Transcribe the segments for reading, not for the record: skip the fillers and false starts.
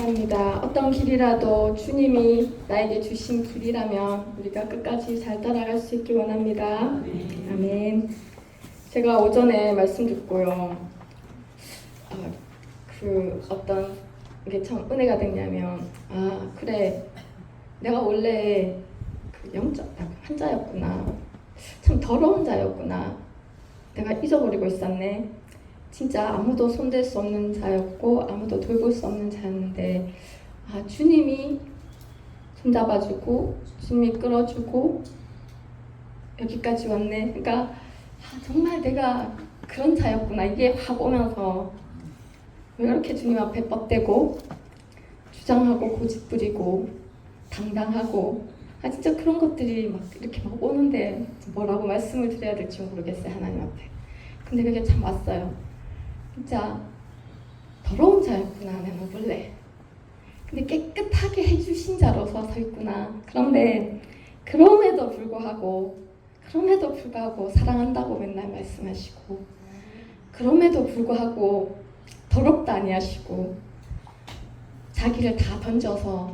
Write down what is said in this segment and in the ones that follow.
감사합니다. 어떤 길이라도 주님이 나에게 주신 길이라면 우리가 끝까지 잘 따라갈 수 있길 원합니다. 아멘. 제가 오전에 말씀 듣고요. 어떤 게 참 은혜가 됐냐면, 그래, 내가 원래 그 영적 환자였구나. 참 더러운 자였구나. 내가 잊어버리고 있었네. 진짜 아무도 손댈 수 없는 자였고 아무도 돌볼 수 없는 자였는데 주님이 손잡아주고 주님이 끌어주고 여기까지 왔네. 그러니까 정말 내가 그런 자였구나. 이게 확 오면서 왜 이렇게 주님 앞에 뻗대고 주장하고 고집부리고 당당하고 진짜 그런 것들이 막 이렇게 막 오는데 뭐라고 말씀을 드려야 될지 모르겠어요. 하나님 앞에. 근데 그게 참 왔어요. 진짜 더러운 자였구나. 내가 원래. 근데 깨끗하게 해주신 자로서 서 있구나. 그런데 그럼에도 불구하고 사랑한다고 맨날 말씀하시고 그럼에도 불구하고 더럽다 아니하시고 자기를 다 던져서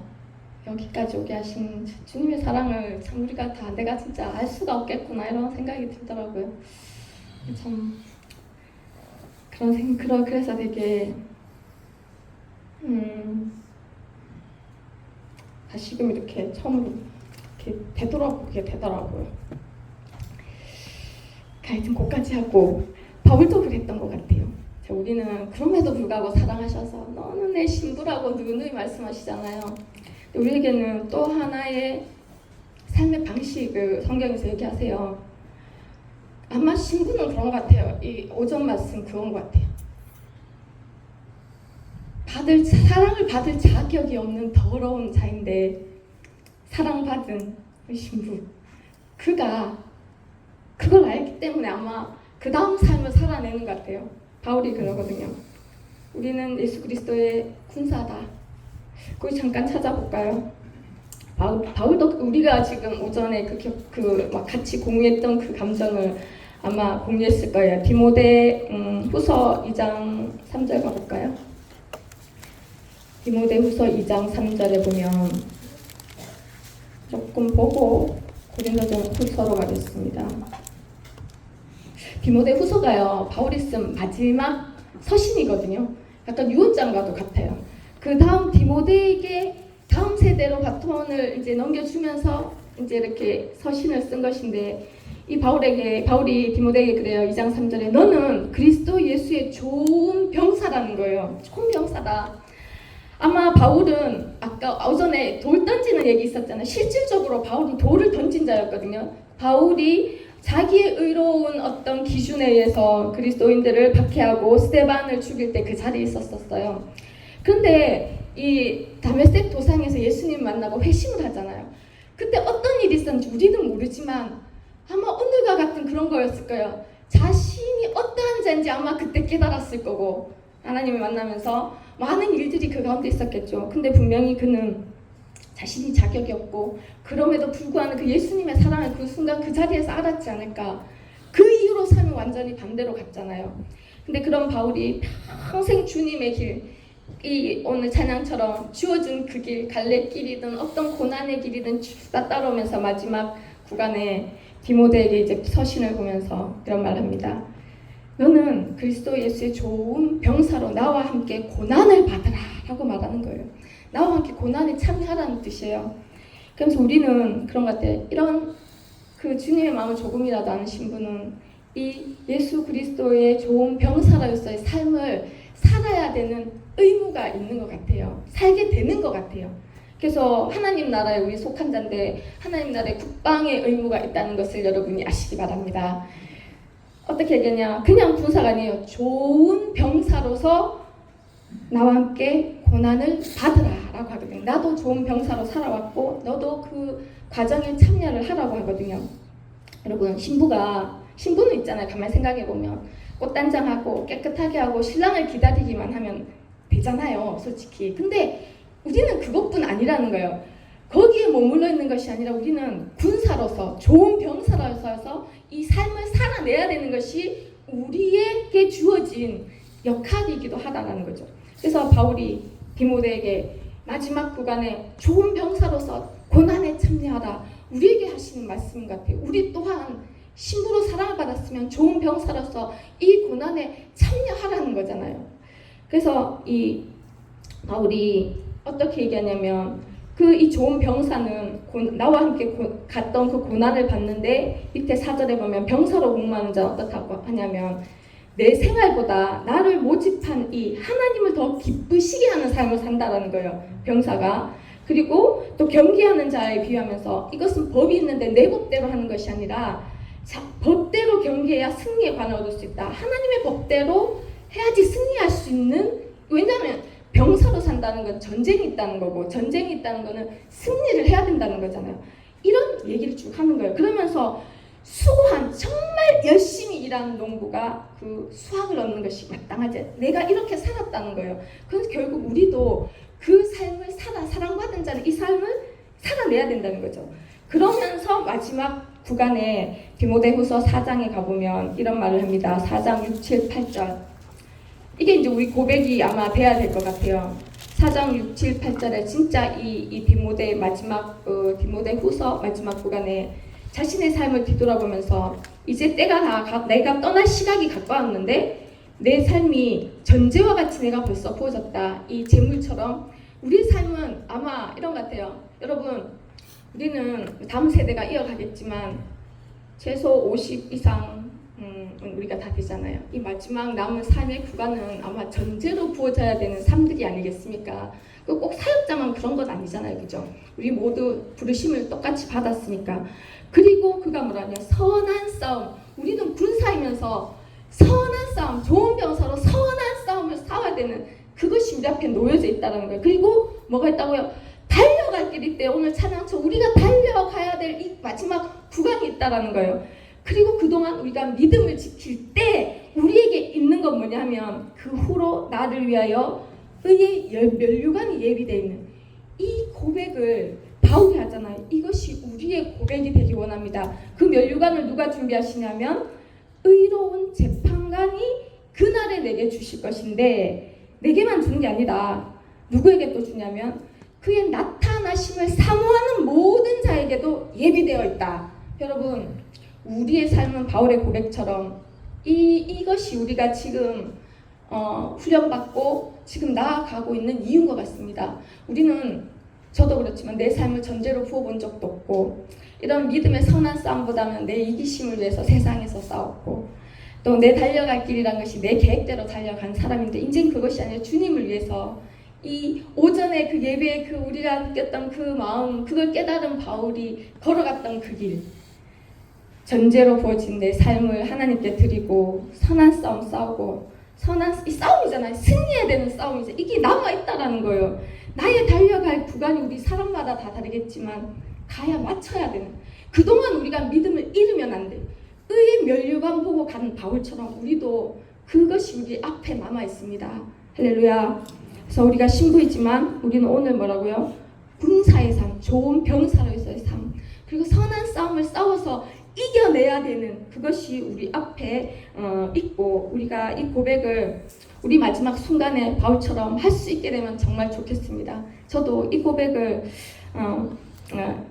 여기까지 오게 하신 주님의 사랑을 참 우리가 다 내가 진짜 알 수가 없겠구나 이런 생각이 들더라고요. 참 그래서 되게 다시금 이렇게 처음으로 이렇게 되돌아보게 되더라고요. 하여튼 그까지 하고 바울도 그랬던 것 같아요. 우리는 그럼에도 불구하고 사랑하셔서 너는 내 신부라고 누누이 말씀하시잖아요. 우리에게는 또 하나의 삶의 방식을 성경에서 얘기하세요. 아마 신부는 그런 것 같아요. 이 오전 말씀 그런 것 같아요. 사랑을 받을 자격이 없는 더러운 자인데 사랑받은 신부. 그가 그걸 알기 때문에 아마 그 다음 삶을 살아내는 것 같아요. 바울이 그러거든요. 우리는 예수 그리스도의 군사다. 거기 잠깐 찾아볼까요? 바울도 우리가 지금 오전에 막 같이 공유했던 그 감정을 아마 공유했을 거예요. 디모데 후서 2장 3절 가볼까요? 디모데 후서 2장 3절에 보면 조금 보고 고린도전 후서로 가겠습니다. 디모데 후서가요, 바울이 쓴 마지막 서신이거든요. 약간 유언장과도 같아요. 그 다음 디모데에게 다음 세대로 바톤을 이제 넘겨주면서 이제 이렇게 서신을 쓴 것인데, 이 바울이 디모데에게 그래요. 2장 3절에 너는 그리스도 예수의 좋은 병사라는 거예요. 좋은 병사다. 아마 바울은 아까 오전에 돌 던지는 얘기 있었잖아요. 실질적으로 바울은 돌을 던진 자였거든요. 바울이 자기의 의로운 어떤 기준에 의해서 그리스도인들을 박해하고 스데반을 죽일 때 그 자리에 있었어요. 그런데 이 다메섹 도상에서 예수님 만나고 회심을 하잖아요. 그때 어떤 일이 있었는지 우리는 모르지만 아마 오늘과 같은 그런 거였을 거예요. 자신이 어떠한 자인지 아마 그때 깨달았을 거고 하나님을 만나면서 많은 일들이 그 가운데 있었겠죠. 근데 분명히 그는 자신이 자격이 없고 그럼에도 불구하고 그 예수님의 사랑을 그 순간 그 자리에서 알았지 않을까. 그 이후로 삶이 완전히 반대로 갔잖아요. 근데 그런 바울이 평생 주님의 길, 이 오늘 찬양처럼 주어진 그 길, 갈래길이든 어떤 고난의 길이든 다 따라오면서 마지막 구간에 디모데에게 이제 서신을 보면서 이런 말을 합니다. 너는 그리스도 예수의 좋은 병사로 나와 함께 고난을 받으라 라고 말하는 거예요. 나와 함께 고난에 참여하라는 뜻이에요. 그래서 우리는 그런 것 같아요. 이런 그 주님의 마음을 조금이라도 아는 신부는 이 예수 그리스도의 좋은 병사로서의 삶을 살아야 되는 의무가 있는 것 같아요. 살게 되는 것 같아요. 그래서 하나님 나라에 우리 속한 자인데 하나님 나라의 국방의 의무가 있다는 것을 여러분이 아시기 바랍니다. 어떻게 얘기하냐? 그냥 군사가 아니에요. 좋은 병사로서 나와 함께 고난을 받으라 라고 하거든요. 나도 좋은 병사로 살아왔고 너도 그 과정에 참여를 하라고 하거든요. 여러분, 신부는 있잖아요. 가만히 생각해보면 꽃단장하고 깨끗하게 하고 신랑을 기다리기만 하면 되잖아요. 솔직히. 근데 우리는 그것뿐 아니라는 거예요. 거기에 머물러 있는 것이 아니라 우리는 군사로서 좋은 병사로서 이 삶을 살아내야 되는 것이 우리에게 주어진 역할이기도 하다는 거죠. 그래서 바울이 디모데에게 마지막 구간에 좋은 병사로서 고난에 참여하라. 우리에게 하시는 말씀 같아요. 우리 또한 신부로 사랑을 받았으면 좋은 병사로서 이 고난에 참여하라는 거잖아요. 그래서 이 바울이 어떻게 얘기하냐면 이 좋은 병사는 나와 함께 갔던 그 고난을 받는데 밑에 4절에 보면 병사로 복무하는 자는 어떻다고 하냐면 내 생활보다 나를 모집한 이 하나님을 더 기쁘시게 하는 삶을 산다라는 거예요. 병사가. 그리고 또 경계하는 자에 비유하면서 이것은 법이 있는데 내 법대로 하는 것이 아니라 법대로 경계해야 승리의 관을 얻을 수 있다. 하나님의 법대로 해야지 승리할 수 있는, 왜냐하면 병사로 산다는 건 전쟁이 있다는 거고 전쟁이 있다는 거는 승리를 해야 된다는 거잖아요. 이런 얘기를 쭉 하는 거예요. 그러면서 수고한 정말 열심히 일하는 농부가 그 수확을 얻는 것이 마땅하지. 내가 이렇게 살았다는 거예요. 그래서 결국 우리도 그 삶을 사랑받은 자는 이 삶을 살아내야 된다는 거죠. 그러면서 마지막 구간에 디모데후서 4장에 가보면 이런 말을 합니다. 4장 6, 7, 8절. 이게 이제 우리 고백이 아마 돼야 될 것 같아요. 4장 6, 7, 8절에 진짜 이 디모데 마지막 디모데후서 마지막 구간에 자신의 삶을 뒤돌아보면서 이제 때가 다 내가 떠날 시각이 가까웠는데 내 삶이 전제와 같이 내가 벌써 부어졌다. 이 재물처럼 우리 삶은 아마 이런 것 같아요. 여러분, 우리는 다음 세대가 이어가겠지만 최소 50 이상 우리가 다 되잖아요. 이 마지막 남은 삶의 구간은 아마 전제로 부어져야 되는 삶들이 아니겠습니까? 꼭 사역자만 그런 건 아니잖아요. 그죠? 우리 모두 부르심을 똑같이 받았으니까. 그리고 그가 뭐라냐? 선한 싸움. 우리는 군사이면서 선한 싸움, 좋은 병사로 선한 싸움을 싸워야 되는 그것이 우리 앞에 놓여져 있다는 거예요. 그리고 뭐가 있다고요? 달려갈 길이 있대요. 오늘 찬양처 우리가 달려가야 될 이 마지막 구간이 있다는 거예요. 그리고 그동안 우리가 믿음을 지킬 때 우리에게 있는 건 뭐냐 하면 그 후로 나를 위하여 의의 면류관이 예비되어 있는 이 고백을 바울이 하잖아요. 이것이 우리의 고백이 되기 원합니다. 그 면류관을 누가 준비하시냐면 의로운 재판관이 그날에 내게 주실 것인데 내게만 주는 게 아니다. 누구에게 또 주냐면 그의 나타나심을 사모하는 모든 자에게도 예비되어 있다. 여러분, 우리의 삶은 바울의 고백처럼 이것이 우리가 지금 훈련받고 지금 나아가고 있는 이유인 것 같습니다. 우리는 저도 그렇지만 내 삶을 전제로 부어본 적도 없고 이런 믿음의 선한 싸움보다는 내 이기심을 위해서 세상에서 싸웠고 또 내 달려갈 길이란 것이 내 계획대로 달려간 사람인데 이제는 그것이 아니라 주님을 위해서 이 오전에 그 예배에 그 우리가 느꼈던 그 마음, 그걸 깨달은 바울이 걸어갔던 그 길, 전제로 부어진 내 삶을 하나님께 드리고 선한 싸움 싸우고, 선한 이 싸움이잖아요. 승리해야 되는 싸움이죠. 이게 남아있다라는 거예요. 나의 달려갈 구간이 우리 사람마다 다 다르겠지만 가야 맞춰야 되는, 그동안 우리가 믿음을 잃으면 안 돼. 의의 면류관 보고 간 바울처럼 우리도 그것이 우리 앞에 남아있습니다. 할렐루야. 그래서 우리가 신부이지만 우리는 오늘 뭐라고요? 군사의 삶, 좋은 병사로서의 삶, 그리고 선한 싸움을 싸워서 이겨내야 되는 그것이 우리 앞에 있고, 우리가 이 고백을 우리 마지막 순간에 바울처럼 할 수 있게 되면 정말 좋겠습니다. 저도 이 고백을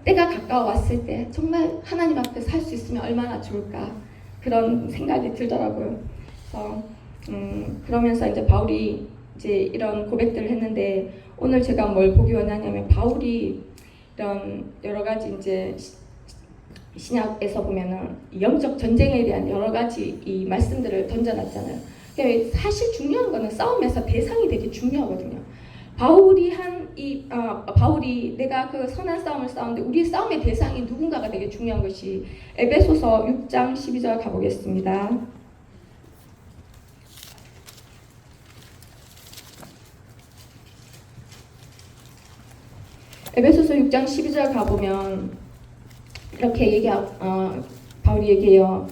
때가 가까워 왔을 때 정말 하나님 앞에서 할 수 있으면 얼마나 좋을까 그런 생각이 들더라고요. 그래서 그러면서 이제 바울이 이제 이런 고백들을 했는데 오늘 제가 뭘 보기 원하냐면 바울이 이런 여러 가지 이제 신약에서 보면은 영적 전쟁에 대한 여러 가지 이 말씀들을 던져놨잖아요. 사실 중요한 거는 싸움에서 대상이 되게 중요하거든요. 바울이 내가 그 선한 싸움을 싸우는데 우리 싸움의 대상이 누군가가 되게 중요한 것이 에베소서 6장 12절 가보겠습니다. 에베소서 6장 12절 가보면 이렇게 바울이 얘기해요.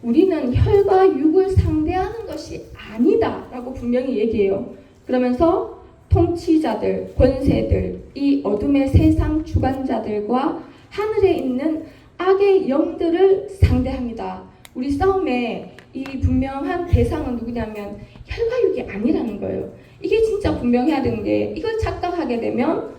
우리는 혈과 육을 상대하는 것이 아니다 라고 분명히 얘기해요. 그러면서 통치자들, 권세들, 이 어둠의 세상 주관자들과 하늘에 있는 악의 영들을 상대합니다. 우리 싸움의 이 분명한 대상은 누구냐면 혈과 육이 아니라는 거예요. 이게 진짜 분명해야 되는 게 이걸 착각하게 되면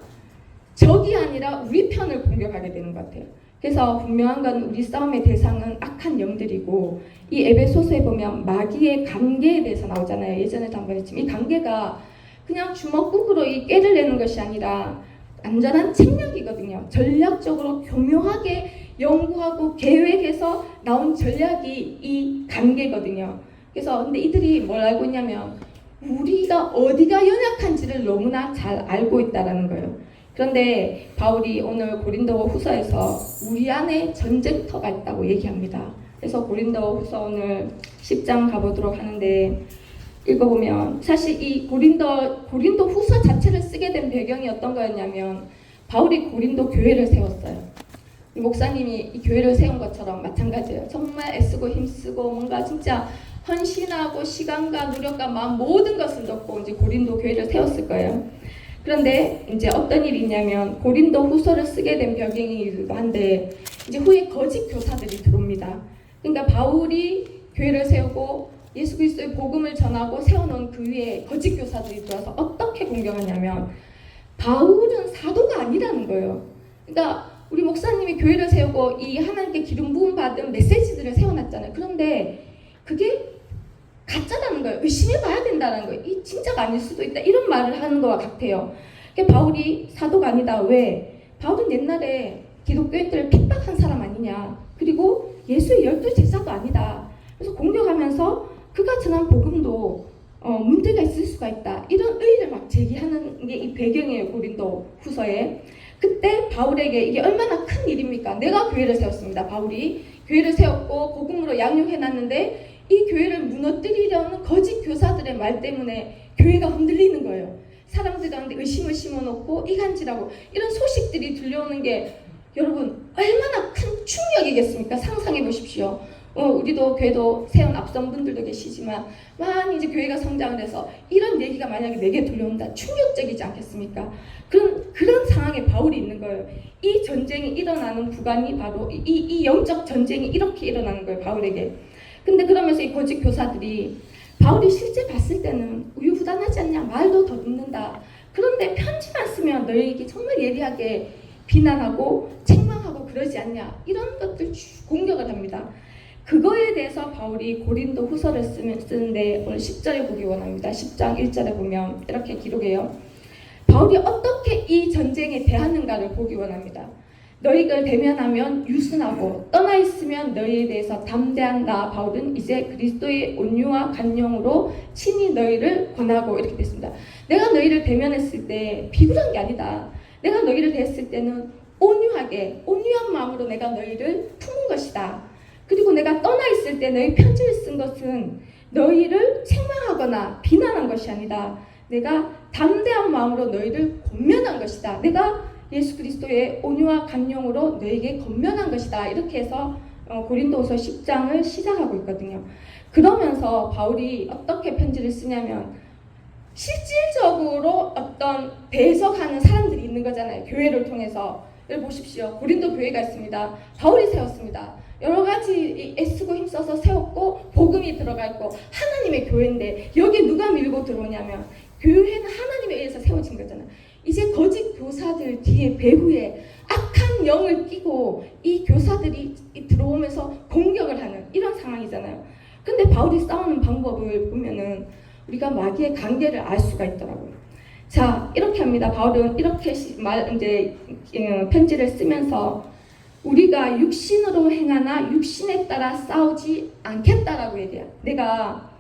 적이 아니라 우리 편을 공격하게 되는 것 같아요. 그래서 분명한 건 우리 싸움의 대상은 악한 영들이고 이 에베소서에 보면 마귀의 관계에 대해서 나오잖아요. 예전에도 한번 했지만 이 관계가 그냥 주먹구구로 이 꾀를 내는 것이 아니라 안전한 책략이거든요. 전략적으로 교묘하게 연구하고 계획해서 나온 전략이 이 관계거든요. 그래서 근데 이들이 뭘 알고 있냐면 우리가 어디가 연약한지를 너무나 잘 알고 있다라는 거예요. 그런데 바울이 오늘 고린도 후서에서 우리 안에 전쟁터가 있다고 얘기합니다. 그래서 고린도 후서 오늘 10장 가보도록 하는데 읽어보면 사실 이 고린도 후서 자체를 쓰게 된 배경이 어떤 거였냐면 바울이 고린도 교회를 세웠어요. 목사님이 이 교회를 세운 것처럼 마찬가지예요. 정말 애쓰고 힘쓰고 뭔가 진짜 헌신하고 시간과 노력과 마음 모든 것을 넣고 이제 고린도 교회를 세웠을 거예요. 그런데 이제 어떤 일이 있냐면 고린도 후서를 쓰게 된 배경이기도 한데 이제 후에 거짓 교사들이 들어옵니다. 그러니까 바울이 교회를 세우고 예수 그리스도의 복음을 전하고 세워놓은 그 위에 거짓 교사들이 들어와서 어떻게 공격하냐면 바울은 사도가 아니라는 거예요. 그러니까 우리 목사님이 교회를 세우고 이 하나님께 기름 부음 받은 메시지들을 세워놨잖아요. 그런데 그게 가짜라는 거예요. 의심해봐야 된다는 거예요. 이 진짜가 아닐 수도 있다. 이런 말을 하는 거와 같아요. 그러니까 바울이 사도가 아니다. 왜? 바울은 옛날에 기독교인들을 핍박한 사람 아니냐. 그리고 예수의 12제자도 아니다. 그래서 공격하면서 그가 전한 복음도 문제가 있을 수가 있다. 이런 의의를 막 제기하는 게 이 배경이에요. 고린도 후서에. 그때 바울에게 이게 얼마나 큰 일입니까? 내가 교회를 세웠습니다. 바울이 교회를 세웠고 복음으로 양육해놨는데 이 교회를 무너뜨리려는 거짓 교사들의 말 때문에 교회가 흔들리는 거예요. 사람들 가운데 의심을 심어놓고 이간질하고 이런 소식들이 들려오는 게 여러분 얼마나 큰 충격이겠습니까? 상상해 보십시오. 우리도 교회도 세운 앞선 분들도 계시지만 많이 이제 교회가 성장을 해서 이런 얘기가 만약에 내게 들려온다. 충격적이지 않겠습니까? 그런 상황에 바울이 있는 거예요. 이 전쟁이 일어나는 구간이 바로 이 영적 전쟁이 이렇게 일어나는 거예요. 바울에게. 근데 그러면서 이 거짓 교사들이 바울이 실제 봤을 때는 우유부단하지 않냐, 말도 더듬는다. 그런데 편지만 쓰면 너희에게 정말 예리하게 비난하고 책망하고 그러지 않냐, 이런 것들 공격을 합니다. 그거에 대해서 바울이 고린도 후서를 쓰는데 오늘 10절에 보기 원합니다. 10장 1절에 보면 이렇게 기록해요. 바울이 어떻게 이 전쟁에 대하는가를 보기 원합니다. 너희를 대면하면 유순하고 떠나 있으면 너희에 대해서 담대한다. 바울은 이제 그리스도의 온유와 간용으로 친히 너희를 권하고 이렇게 됐습니다. 내가 너희를 대면했을 때 비굴한 게 아니다. 내가 너희를 대했을 때는 온유한 마음으로 내가 너희를 품은 것이다. 그리고 내가 떠나 있을 때 너희 편지를 쓴 것은 너희를 책망하거나 비난한 것이 아니다. 내가 담대한 마음으로 너희를 권면한 것이다. 내가 예수 그리스도의 온유와 간용으로 너에게 권면한 것이다. 이렇게 해서 고린도후서 10장을 시작하고 있거든요. 그러면서 바울이 어떻게 편지를 쓰냐면 실질적으로 어떤 배석하는 사람들이 있는 거잖아요. 교회를 통해서. 여기 보십시오. 고린도 교회가 있습니다. 바울이 세웠습니다. 여러 가지 애쓰고 힘써서 세웠고 복음이 들어가 있고 하나님의 교회인데 여기 누가 밀고 들어오냐면 교회는 하나님에 의해서 세워진 거잖아요. 이제 거짓 교사들 뒤에 배후에 악한 영을 끼고 이 교사들이 들어오면서 공격을 하는 이런 상황이잖아요. 근데 바울이 싸우는 방법을 보면은 우리가 마귀의 관계를 알 수가 있더라고요. 자, 이렇게 합니다. 바울은 이렇게 편지를 쓰면서 우리가 육신으로 행하나 육신에 따라 싸우지 않겠다라고 얘기해요. 내가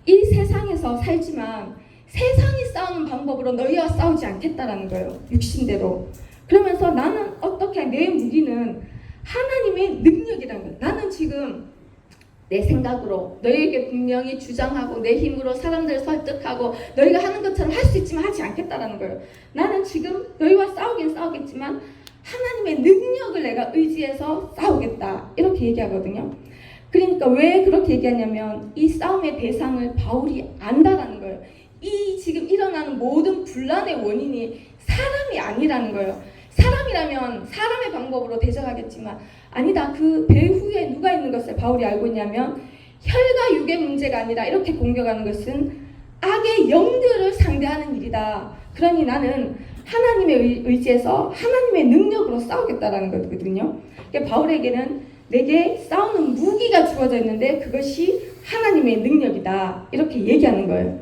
이 세상에서 살지만 세상이 싸우는 방법으로 너희와 싸우지 않겠다라는 거예요. 육신대로. 그러면서 나는 어떻게 내 무기는 하나님의 능력이라는 거예요. 나는 지금 내 생각으로 너희에게 분명히 주장하고 내 힘으로 사람들을 설득하고 너희가 하는 것처럼 할 수 있지만 하지 않겠다라는 거예요. 나는 지금 너희와 싸우긴 싸우겠지만 하나님의 능력을 내가 의지해서 싸우겠다. 이렇게 얘기하거든요. 그러니까 왜 그렇게 얘기하냐면 이 싸움의 대상을 바울이 안다라는 거예요. 이 지금 일어나는 모든 분란의 원인이 사람이 아니라는 거예요. 사람이라면 사람의 방법으로 대적하겠지만 아니다. 그 배후에 누가 있는 것을 바울이 알고 있냐면 혈과 육의 문제가 아니라 이렇게 공격하는 것은 악의 영들을 상대하는 일이다. 그러니 나는 하나님의 의지에서 하나님의 능력으로 싸우겠다라는 거거든요. 그러니까 바울에게는 내게 싸우는 무기가 주어져 있는데 그것이 하나님의 능력이다. 이렇게 얘기하는 거예요.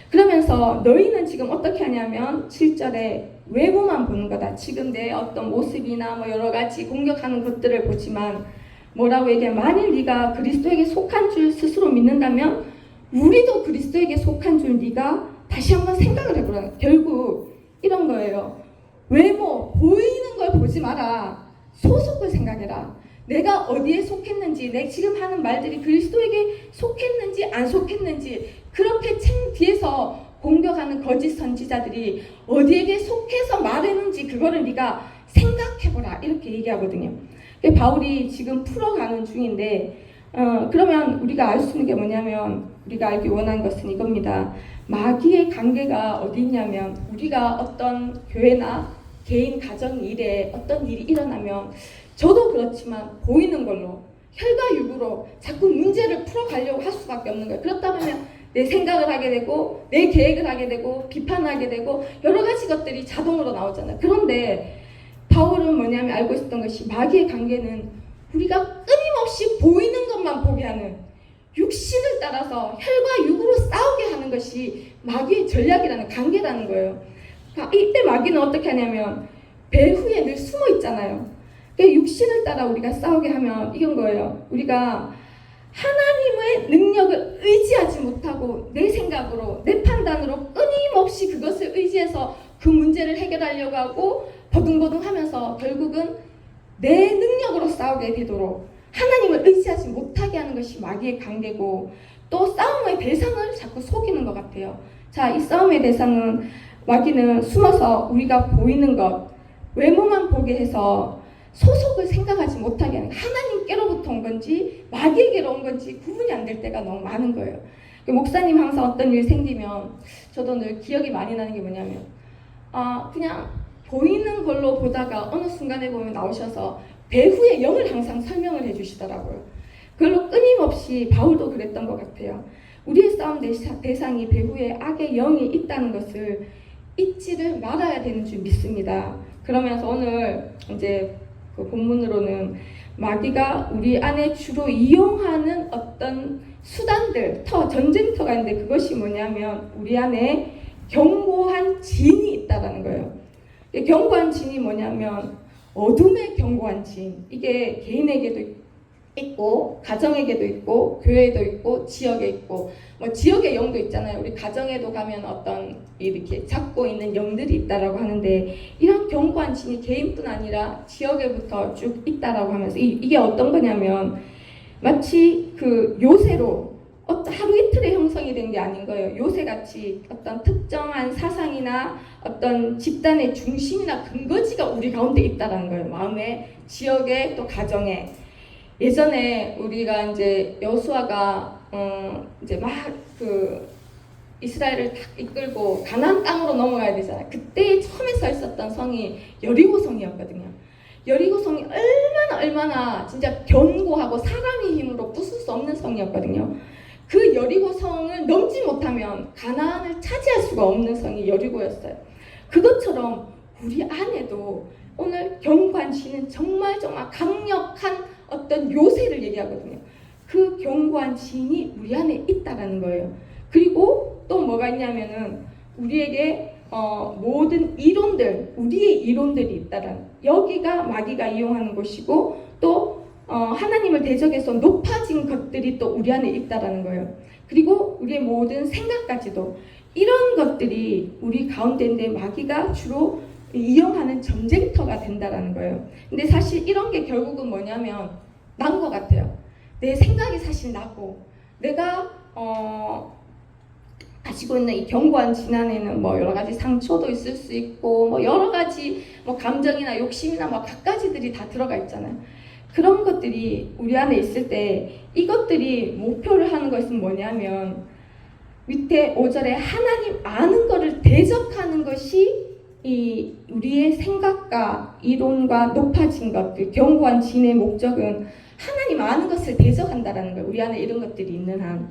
그러면서 너희는 지금 어떻게 하냐면 7절에 외모만 보는 거다. 지금 내 어떤 모습이나 뭐 여러 가지 공격하는 것들을 보지만 뭐라고 얘기하면 만일 네가 그리스도에게 속한 줄 스스로 믿는다면 우리도 그리스도에게 속한 줄 네가 다시 한번 생각을 해보라. 결국 이런 거예요. 외모, 보이는 걸 보지 마라. 소속을 생각해라. 내가 어디에 속했는지, 내 지금 하는 말들이 그리스도에게 속했는지 안 속했는지, 그렇게 책 뒤에서 공격하는 거짓 선지자들이 어디에게 속해서 말했는지 그거를 네가 생각해보라. 이렇게 얘기하거든요. 바울이 지금 풀어가는 중인데 그러면 우리가 알 수 있는 게 뭐냐면 우리가 알기 원하는 것은 이겁니다. 마귀의 관계가 어디 있냐면 우리가 어떤 교회나 개인 가정 일에 어떤 일이 일어나면 저도 그렇지만 보이는 걸로 혈과 육으로 자꾸 문제를 풀어가려고 할 수밖에 없는 거예요. 그렇다 보면 내 생각을 하게 되고 내 계획을 하게 되고 비판하게 되고 여러 가지 것들이 자동으로 나오잖아요. 그런데 바울은 뭐냐면 알고 있었던 것이 마귀의 관계는 우리가 끊임없이 보이는 것만 보게 하는 육신을 따라서 혈과 육으로 싸우게 하는 것이 마귀의 전략이라는 관계라는 거예요. 이때 마귀는 어떻게 하냐면 배후에 늘 숨어 있잖아요. 육신을 따라 우리가 싸우게 하면 이건 거예요. 우리가 하나님의 능력을 의지하지 못하고 내 생각으로 내 판단으로 끊임없이 그것을 의지해서 그 문제를 해결하려고 하고 버둥버둥하면서 결국은 내 능력으로 싸우게 되도록 하나님을 의지하지 못하게 하는 것이 마귀의 관계고 또 싸움의 대상을 자꾸 속이는 것 같아요. 자, 이 싸움의 대상은 마귀는 숨어서 우리가 보이는 것, 외모만 보게 해서 소속을 생각하지 못하게 하는 하나님께로부터 온 건지 마귀에게로 온 건지 구분이 안 될 때가 너무 많은 거예요. 목사님 항상 어떤 일 생기면 저도 늘 기억이 많이 나는 게 뭐냐면 그냥 보이는 걸로 보다가 어느 순간에 보면 나오셔서 배후의 영을 항상 설명을 해주시더라고요. 그걸로 끊임없이 바울도 그랬던 것 같아요. 우리의 싸움 대상이 배후에 악의 영이 있다는 것을 잊지를 말아야 되는 줄 믿습니다. 그러면서 오늘 이제 그 본문으로는 마귀가 우리 안에 주로 이용하는 어떤 수단들, 전쟁터가 있는데 그것이 뭐냐면 우리 안에 견고한 진이 있다는 거예요. 견고한 진이 뭐냐면 어둠의 견고한 진. 이게 개인에게도 있고 가정에게도 있고 교회에도 있고 지역에 있고 뭐 지역의 영도 있잖아요. 우리 가정에도 가면 어떤 이렇게 잡고 있는 영들이 있다라고 하는데 이런 견고한 진이 개인뿐 아니라 지역에부터 쭉 있다라고 하면서 이게 어떤 거냐면 마치 그 요새로 하루 이틀에 형성이 된 게 아닌 거예요. 요새같이 어떤 특정한 사상이나 어떤 집단의 중심이나 근거지가 우리 가운데 있다라는 거예요. 마음에, 지역에, 또 가정에. 예전에 우리가 이제 여호수아가 이제 막 그 이스라엘을 딱 이끌고 가나안 땅으로 넘어가야 되잖아요. 그때 처음에 서 있었던 성이 여리고 성이었거든요. 여리고 성이 얼마나 진짜 견고하고 사람의 힘으로 부술 수 없는 성이었거든요. 그 여리고 성을 넘지 못하면 가나안을 차지할 수가 없는 성이 여리고였어요. 그것처럼 우리 안에도 오늘 견고한 진은 정말 강력한 어떤 요새를 얘기하거든요. 그 견고한 진이 우리 안에 있다라는 거예요. 그리고 또 뭐가 있냐면은 우리에게 모든 이론들, 우리의 이론들이 있다라는, 여기가 마귀가 이용하는 곳이고 또 하나님을 대적해서 높아진 것들이 또 우리 안에 있다라는 거예요. 그리고 우리의 모든 생각까지도 이런 것들이 우리 가운데인데 마귀가 주로 이용하는 전쟁터가 된다라는 거예요. 근데 사실 이런 게 결국은 뭐냐면 난 것 같아요. 내 생각이 사실 나고 내가 가지고 있는 이 견고한 진 안에는 뭐 여러 가지 상처도 있을 수 있고 뭐 여러 가지 뭐 감정이나 욕심이나 뭐 갖가지들이 다 들어가 있잖아요. 그런 것들이 우리 안에 있을 때 이것들이 목표를 하는 것은 뭐냐면 밑에 5절에 하나님 아는 것을 대적하는 것이 이 우리의 생각과 이론과 높아진 것들, 견고한 진의 목적은 하나님 아는 것을 대적한다라는 거예요. 우리 안에 이런 것들이 있는 한.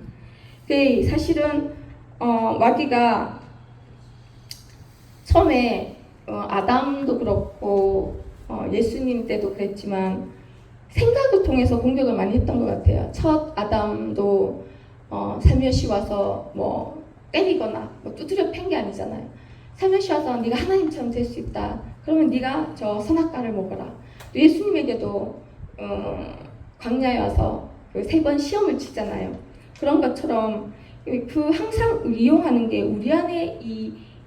사실은 마귀가 처음에 아담도 그렇고 예수님 때도 그랬지만 생각을 통해서 공격을 많이 했던 것 같아요. 첫 아담도 살며시 와서 뭐 때리거나 뭐 두드려 팬 게 아니잖아요. 살며시 와서 네가 하나님처럼 될 수 있다. 그러면 네가 저 선악과를 먹어라. 또 예수님에게도 광야에 와서 그 3번 시험을 치잖아요. 그런 것처럼 그 항상 이용하는 게 우리 안에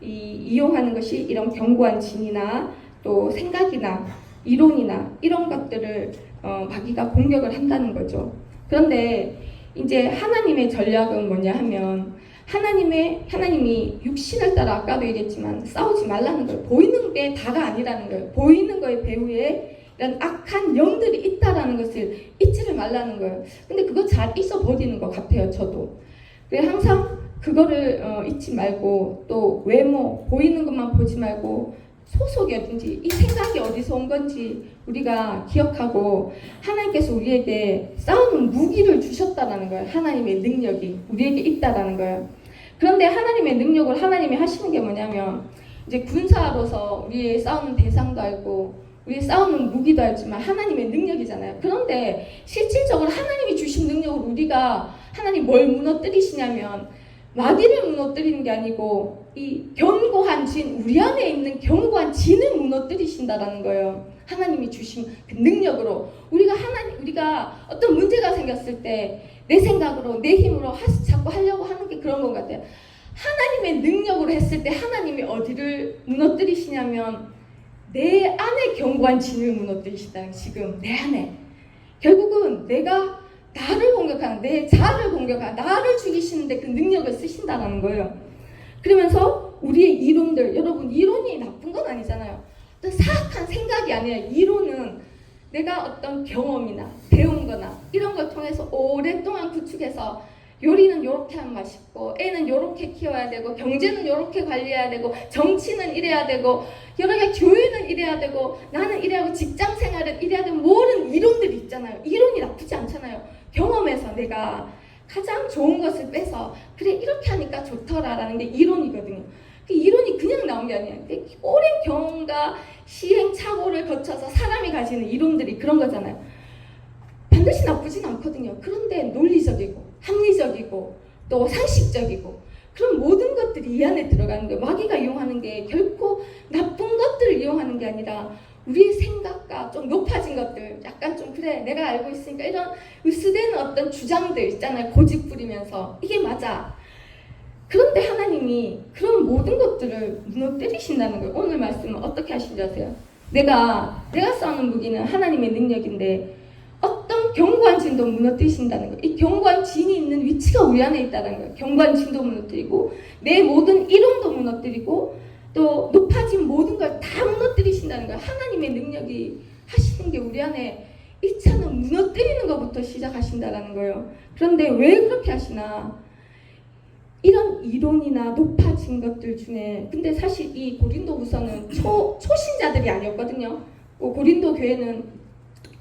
이용하는 것이 이런 견고한 진이나 또 생각이나 이론이나 이런 것들을 마귀가 공격을 한다는 거죠. 그런데 이제 하나님의 전략은 뭐냐 하면 하나님이 육신을 따라 아까도 얘기했지만 싸우지 말라는 거예요. 보이는 게 다가 아니라는 거예요. 보이는 거의 배후에 이런 악한 영들이 있다라는 것을 잊지를 말라는 거예요. 근데 그거 잘 잊어버리는 것 같아요, 저도. 그래서 항상 그거를 잊지 말고 또 외모, 보이는 것만 보지 말고 소속이 어딘지, 이 생각이 어디서 온 건지 우리가 기억하고 하나님께서 우리에게 싸우는 무기를 주셨다라는 거예요. 하나님의 능력이 우리에게 있다라는 거예요. 그런데 하나님의 능력을 하나님이 하시는 게 뭐냐면 이제 군사로서 우리의 싸우는 대상도 알고 우리 싸우는 무기도 알지만 하나님의 능력이잖아요. 그런데 실질적으로 하나님이 주신 능력을 우리가 하나님 뭘 무너뜨리시냐면 마귀를 무너뜨리는 게 아니고 이 견고한 진, 우리 안에 있는 견고한 진을 무너뜨리신다라는 거예요. 하나님이 주신 그 능력으로 우리가 어떤 문제가 생겼을 때 내 생각으로 내 힘으로 자꾸 하려고 하는 게 그런 것 같아요. 하나님의 능력으로 했을 때 하나님이 어디를 무너뜨리시냐면 내 안에 견고한 진을 무너뜨리신다는 지금 내 안에 결국은 내가 나를 공격하는 내 자아를 공격하는 나를 죽이시는데 그 능력을 쓰신다는 거예요. 그러면서 우리의 이론들 여러분 이론이 나쁜 건 아니잖아요. 어떤 사악한 생각이 아니라 이론은 내가 어떤 경험이나 배운 거나 이런 걸 통해서 오랫동안 구축해서 요리는 요렇게 하면 맛있고 애는 요렇게 키워야 되고 경제는 요렇게 관리해야 되고 정치는 이래야 되고 여러 개 교회는 이래야 되고 나는 이래야 하고 직장 생활은 이래야 되고 모든 이론들이 있잖아요. 이론이 나쁘지 않잖아요. 경험에서 내가 가장 좋은 것을 빼서 그래 이렇게 하니까 좋더라라는 게 이론이거든요. 그 이론이 그냥 나온 게 아니에요. 오랜 경험과 시행착오를 거쳐서 사람이 가지는 이론들이 그런 거잖아요. 반드시 나쁘진 않거든요. 그런데 논리적이고 합리적이고 또 상식적이고 그런 모든 것들이 이 안에 들어가는 거예요. 마귀가 이용하는 게 결코 나쁜 것들을 이용하는 게 아니라 우리의 생각과 좀 높아진 것들 약간 좀 그래 내가 알고 있으니까 이런 으스대는 어떤 주장들 있잖아요. 고집 부리면서 이게 맞아. 그런데 하나님이 그런 모든 것들을 무너뜨리신다는 거예요. 오늘 말씀은 어떻게 하신지 아세요? 내가 싸우는 무기는 하나님의 능력인데 어떤 견고한 진도 무너뜨리신다는 거예요. 이 견고한 진이 있는 위치가 우리 안에 있다는 거예요. 견고한 진도 무너뜨리고 내 모든 이론도 무너뜨리고 또 높아진 모든 걸 다 무너뜨리신다는 거예요. 하나님의 능력이 하시는 게 우리 안에 1차는 무너뜨리는 것부터 시작하신다는 거예요. 그런데 왜 그렇게 하시나? 이런 이론이나 높아진 것들 중에 근데 사실 이 고린도후서는 초신자들이 아니었거든요. 고린도 교회는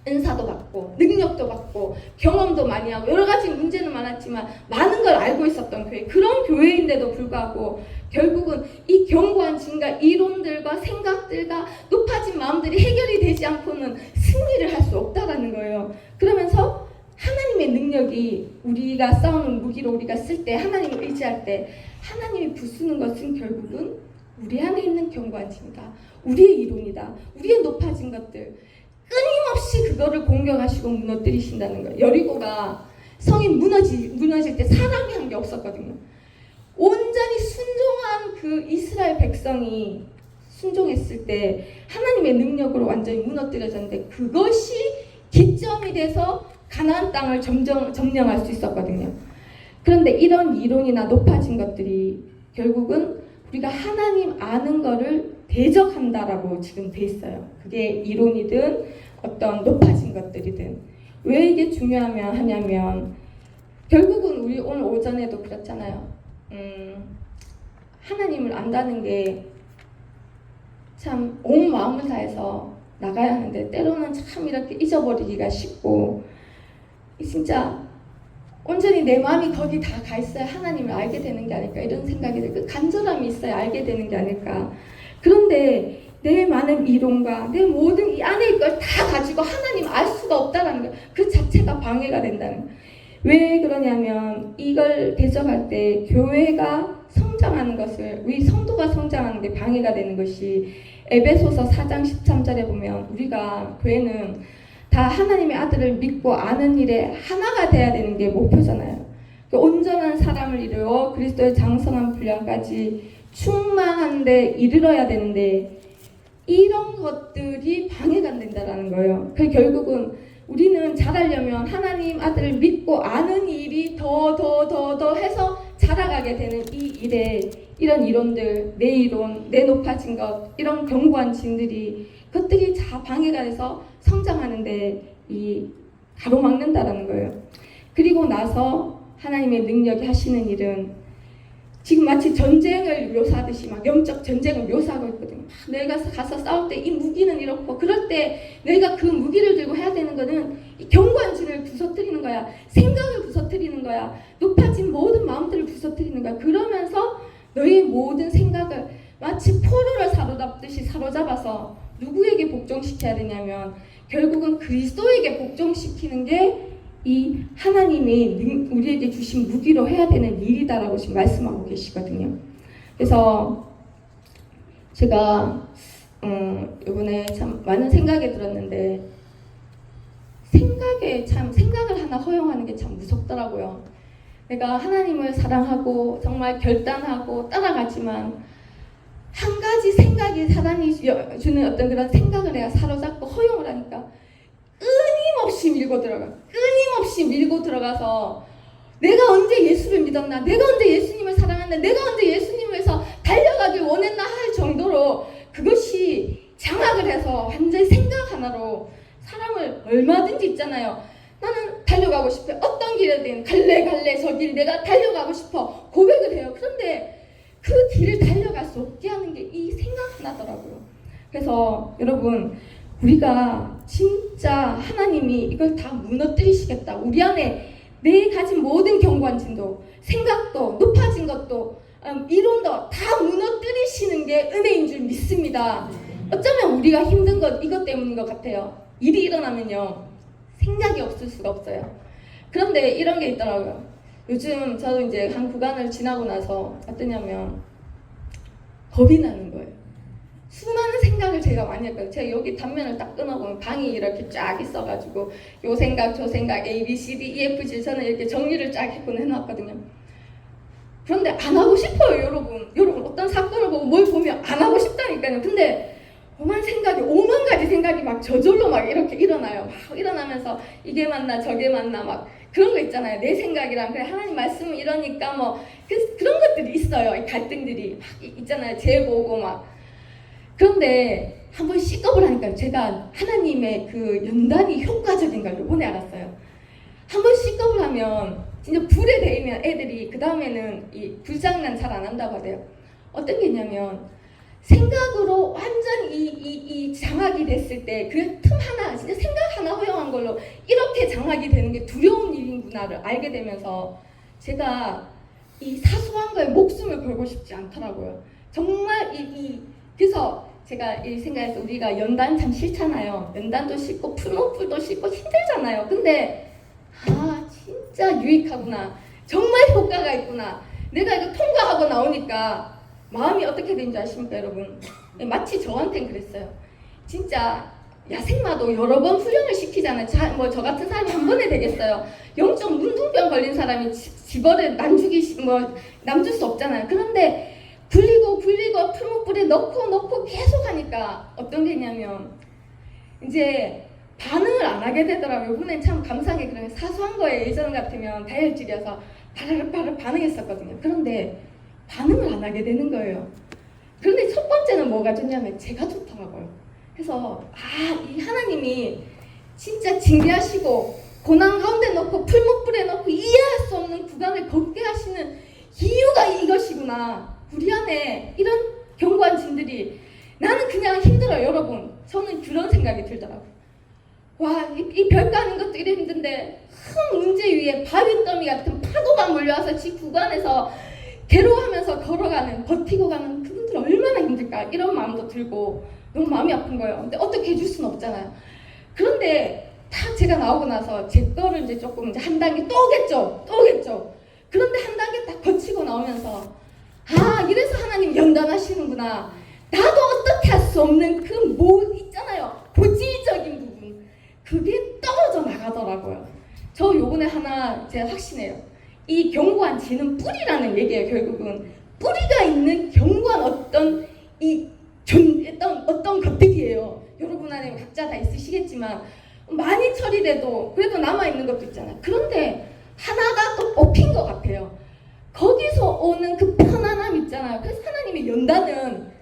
은사도 받고 능력도 받고 경험도 많이 하고 여러 가지 문제는 많았지만 많은 걸 알고 있었던 교회 그런 교회인데도 불구하고 결국은 이 견고한 진과 이론들과 생각들과 높아진 마음들이 해결이 되지 않고는 승리를 할 수 없다라는 거예요. 그러면서 하나님의 능력이 우리가 싸우는 무기로 우리가 쓸 때 하나님을 의지할 때 하나님이 부수는 것은 결국은 우리 안에 있는 견고한 진이다. 우리의 이론이다. 우리의 높아진 것들 끊임없이 그거를 공격하시고 무너뜨리신다는 거예요. 여리고가 성이 무너질 때 사람이 한 게 없었거든요. 온전히 순종한 그 이스라엘 백성이 순종했을 때 하나님의 능력으로 완전히 무너뜨려졌는데 그것이 기점이 돼서 가나안 땅을 점령할 수 있었거든요. 그런데 이런 이론이나 높아진 것들이 결국은 우리가 하나님 아는 거를 대적한다라고 지금 돼 있어요. 그게 이론이든 어떤 높아진 것들이든. 왜 이게 중요하냐면 결국은 우리 오늘 오전에도 그랬잖아요. 하나님을 안다는 게 참 온 마음을 다해서 나가야 하는데 때로는 참 이렇게 잊어버리기가 쉽고 진짜 온전히 내 마음이 거기 다 가 있어야 하나님을 알게 되는 게 아닐까 이런 생각이 들어요. 그 간절함이 있어야 알게 되는 게 아닐까. 그런데 내 많은 이론과 내 모든 이 안에 걸 다 가지고 하나님 알 수가 없다는 거, 그 자체가 방해가 된다는 거. 왜 그러냐면 이걸 대적할 때 교회가 성장하는 것을, 우리 성도가 성장하는 게 방해가 되는 것이, 에베소서 4장 13절에 보면 우리가 교회는 다 하나님의 아들을 믿고 아는 일에 하나가 돼야 되는 게 목표잖아요. 그 온전한 사람을 이루어 그리스도의 장성한 분량까지 충만한 데 이르러야 되는데 이런 것들이 방해가 안 된다는 거예요. 그 결국은 우리는 잘하려면 하나님 아들을 믿고 아는 일이 더 해서 자라가게 되는 이 일에 이런 이론들, 내 이론, 내 높아진 것, 이런 견고한 진들이 그것들이 다 방해가 돼서 성장하는데 이 가로막는다라는 거예요. 그리고 나서 하나님의 능력이 하시는 일은 지금 마치 전쟁을 묘사하듯이 막 영적 전쟁을 묘사하고 있거든요. 내가 가서 싸울 때 이 무기는 이렇고, 그럴 때 내가 그 무기를 들고 해야 되는 거는 이 견고한 진을 부서뜨리는 거야. 생각을 부서뜨리는 거야. 높아진 모든 마음들을 부서뜨리는 거야. 그러면서 너의 모든 생각을 마치 포로를 사로잡듯이 사로잡아서 누구에게 복종시켜야 되냐면 결국은 그리스도에게 복종시키는 게 이 하나님이 우리에게 주신 무기로 해야 되는 일이다라고 지금 말씀하고 계시거든요. 그래서 제가 이번에 참 많은 생각이 들었는데 생각을 하나 허용하는 게 참 무섭더라고요. 내가 하나님을 사랑하고 정말 결단하고 따라가지만 한 가지 생각이 사단이 주는 어떤 그런 생각을 내가 사로잡고 허용을 하니까 끊임없이 밀고 들어가서 내가 언제 예수를 믿었나, 내가 언제 예수님을 사랑했나, 내가 언제 예수님을 위해서 달려가길 원했나 할 정도로 그것이 장악을 해서 완전히 생각 하나로 사람을 얼마든지 있잖아요. 나는 달려가고 싶어. 어떤 길이든 갈래 저 길 내가 달려가고 싶어. 고백을 해요. 그런데 그 길을 달려갈 수 없게 하는 게 이 생각 하나더라고요. 그래서 여러분, 우리가 진짜 하나님이 이걸 다 무너뜨리시겠다. 우리 안에 내 가진 모든 견고한 진도, 생각도, 높아진 것도, 이론도 다 무너뜨리시는 게 은혜인 줄 믿습니다. 어쩌면 우리가 힘든 것 이것 때문인 것 같아요. 일이 일어나면요, 생각이 없을 수가 없어요. 그런데 이런 게 있더라고요. 요즘 저도 이제 한 구간을 지나고 나서 어떠냐면 겁이 나는 거예요. 수많은 생각을 제가 많이 했거든요. 제가 여기 단면을 딱 끊어보면 방이 이렇게 쫙 있어가지고 요 생각, 저 생각, A, B, C, D, E, F, G 저는 이렇게 정리를 쫙 해놨거든요. 그런데 안 하고 싶어요, 여러분. 어떤 사건을 보고 뭘 보면 안 하고 싶다니까요. 근데 오만 가지 생각이 막 저절로 막 이렇게 일어나요. 막 일어나면서 이게 맞나 저게 맞나 막 그런 거 있잖아요. 내 생각이랑 그래 하나님 말씀은 이러니까 뭐 그런 것들이 있어요. 이 갈등들이 막 있잖아요. 재보고 막. 그런데 한번 C급을 하니까 제가 하나님의 그 연단이 효과적인 걸 이번에 알았어요. 한번 C급을 하면 진짜 불에 대이면 애들이 그 다음에는 이 불장난 잘 안 한다고 하대요. 어떤 게 있냐면 생각으로 완전 이 장악이 됐을 때 그 틈 하나, 진짜 생각 하나 허용한 걸로 이렇게 장악이 되는 게 두려운 일이구나를 알게 되면서 제가 이 사소한 거에 목숨을 걸고 싶지 않더라고요. 정말 그래서 제가 이 생각해서 우리가 연단 참 싫잖아요. 연단도 싫고 풀목불도 싫고 힘들잖아요. 근데 진짜 유익하구나. 정말 효과가 있구나. 내가 이거 통과하고 나오니까 마음이 어떻게 되는지 아십니까, 여러분? 마치 저한텐 그랬어요. 진짜 야생마도 여러 번 훈련을 시키잖아요. 저 같은 사람이 한 번에 되겠어요. 영적 문둥병 걸린 사람이 집어를 남줄 수 없잖아요. 그런데 굴리고 풀목불에 넣고 계속 하니까 어떤 게 있냐면 이제 반응을 안 하게 되더라고요. 이번엔 참 감사하게 그런 사소한 거에 예전 같으면 다혈질이어서 바르르 반응했었거든요. 그런데 반응을 안 하게 되는 거예요. 그런데 첫 번째는 뭐가 좋냐면 제가 좋더라고요. 그래서 이 하나님이 진짜 징계하시고 고난 가운데 넣고 풀목불에 넣고 이해할 수 없는 구간을 걷게 하시는 이유가 이것이구나. 우리 안에 이런 견고한 진들이, 나는 그냥 힘들어요, 여러분. 저는 그런 생각이 들더라고요. 와, 이 별 까는 것도 이래 힘든데 큰 문제 위에 바위더미 같은 파도가 몰려와서 지 구간에서 괴로워하면서 걸어가는, 버티고 가는 그분들 얼마나 힘들까, 이런 마음도 들고 너무 마음이 아픈 거예요. 근데 어떻게 해줄 수는 없잖아요. 그런데 다 제가 나오고 나서 제 거를 이제 조금 이제 한 단계 또 오겠죠. 그런데 한 단계 딱 거치고 나오면서 아, 이래서 하나님 연단하시는구나. 나도 어떻게 할 수 없는 그 뭐 있잖아요, 고질적인 부분, 그게 떨어져 나가더라고요. 저 요번에 하나 제가 확신해요. 이 견고한 지는 뿌리라는 얘기예요. 결국은 뿌리가 있는 견고한 어떤 어떤 것들이에요. 여러분 안에 각자 다 있으시겠지만 많이 처리돼도 그래도 남아있는 것도 있잖아요. 그런데 하나가 또 뽑힌 것 같아요. 거기서 오는 그 편안함 있잖아요. 그래서 하나님의 연단은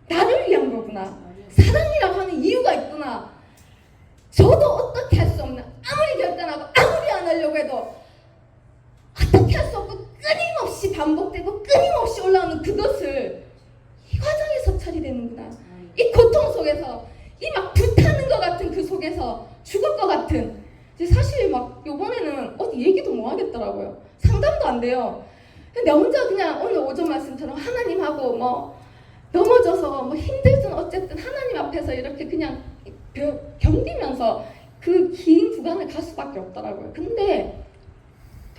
나를 위한 거구나, 사랑이라고 하는 이유가 있구나. 저도 어떻게 할 수 없는, 아무리 결단하고 아무리 안 하려고 해도 어떻게 할 수 없고 끊임없이 반복되고 끊임없이 올라오는 그것을 이 과정에서 처리되는구나. 이 고통 속에서, 이 막 불타는 것 같은 그 속에서 죽을 것 같은, 사실 막 요번에는 어디 얘기도 못 하겠더라고요. 상담도 안 돼요. 근데 혼자 그냥 오늘 오전 말씀처럼 하나님하고 뭐 넘어져서 뭐 힘들든 어쨌든 하나님 앞에서 이렇게 그냥 견디면서 그 긴 구간을 갈 수밖에 없더라고요. 근데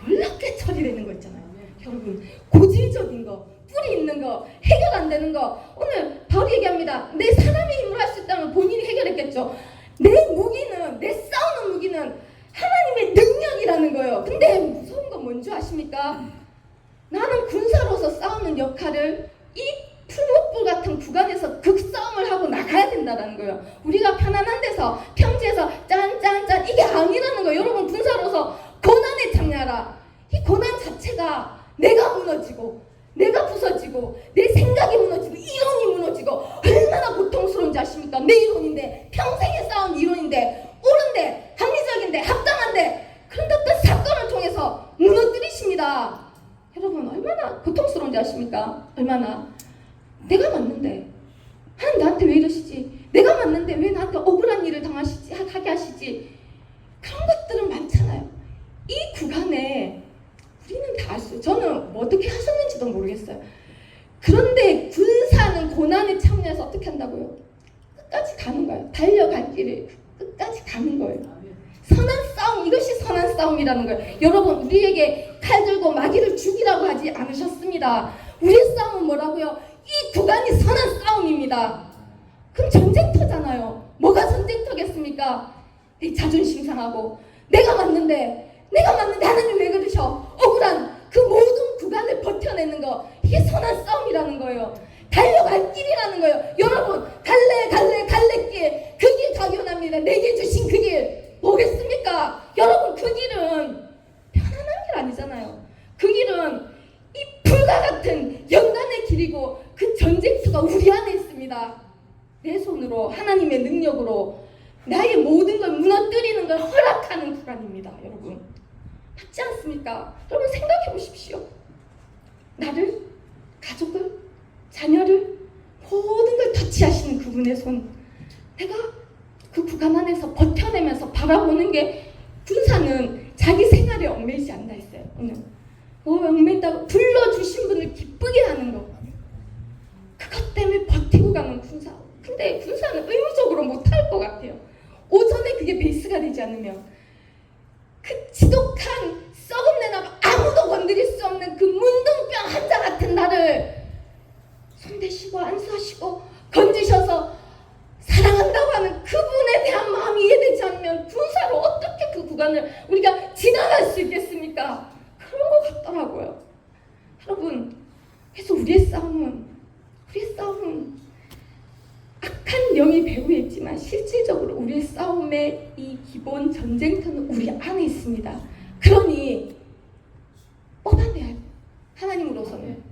놀랍게 처리되는 거 있잖아요. 여러분, 고질적인 거, 뿌리 있는 거, 해결 안 되는 거, 오늘 바로 얘기합니다. 내 사람의 힘으로 할 수 있다면 본인이 해결했겠죠. 내 무기는, 내 싸우는 무기는 하나님의 능력이라는 거예요. 근데 무서운 건 뭔지 아십니까? 나는 군사로서 싸우는 역할을 이 풀목불 같은 구간에서 극싸움을 하고 나가야 된다는 거예요. 우리가 편안한 데서, 평지에서 짠짠짠 이게 아니라는 거예요. 여러분, 군사로서 고난에 참여하라. 이 고난 자체가 내가 무너지고, 내가 부서지고, 내 생각이 무너지고, 이론이 무너지고 얼마나 고통스러운지 아십니까? 내 이론인데, 평생에 쌓은 이론인데, 옳은데, 합리적인데, 합당한데, 그런데 어떤 사건을 통해서 무너뜨리십니다. 여러분, 얼마나 고통스러운지 아십니까? 얼마나. 내가 맞는데 하나님 나한테 왜 이러시지? 내가 맞는데 왜 나한테 억울한 일을 하게 하시지? 그런 것들은 많잖아요. 이 구간에 우리는 다 알 수, 저는 뭐 어떻게 하셨는지도 모르겠어요. 그런데 군사는 고난에 참여해서 어떻게 한다고요? 끝까지 가는 거예요. 달려갈 길을 끝까지 가는 거예요. 선한 싸움, 이것이 선한 싸움이라는 거예요. 여러분, 우리에게 칼 들고 마귀를 죽이라고 하지 않으셨습니다. 우리의 싸움은 뭐라고요? 이 구간이 선한 싸움입니다. 그럼 전쟁터잖아요. 뭐가 전쟁터겠습니까? 내 자존심 상하고, 내가 맞는데 하나님 왜 그러셔? 억울한 그 모든 구간을 버텨내는 거, 이게 선한 싸움이라는 거예요. 달려갈 길이라는 거예요. 여러분, 갈래길, 그 길 가기원합니다. 내게 주신 그 길 뭐겠습니까? 여러분, 그 길은 편안한 길 아니잖아요. 그 길은 이 불과 같은 연단의 길이고, 그 전쟁터가 우리 안에 있습니다. 내 손으로, 하나님의 능력으로 나의 모든 걸 무너뜨리는 걸 허락하는 구간입니다. 여러분, 맞지 않습니까? 여러분, 생각해 보십시오. 나를, 가족을, 자녀를, 모든 걸 터치하시는 그분의 손, 내가 그 구간 안에서 버텨내면서 바라보는 게, 군사는 자기 생활에 얽매이지 않나 했어요. 오늘 얽매인다고 불러주신 분을 기쁘게 하는 거, 그것 때문에 버티고 가는 군사. 근데 군사는 의무적으로 못할 것 같아요. 오전에 그게 베이스가 되지 않으면, 그 지독한 썩음내나 아무도 건드릴 수 없는 그 문둥병 환자 같은 나를 손대시고 안수하시고 건지셔서 사랑한다고 하는 그분에 대한 마음이 이해되지 않으면 군사로 어떻게 그 구간을 우리가 지나갈 수 있겠습니까? 그런 것 같더라고요. 여러분, 그래서 우리의 싸움은 악한 영이 배후에 있지만 실질적으로 우리의 싸움의 이 기본 전쟁터는 우리 안에 있습니다. 그러니 뽑아내야 돼요. 하나님으로서는.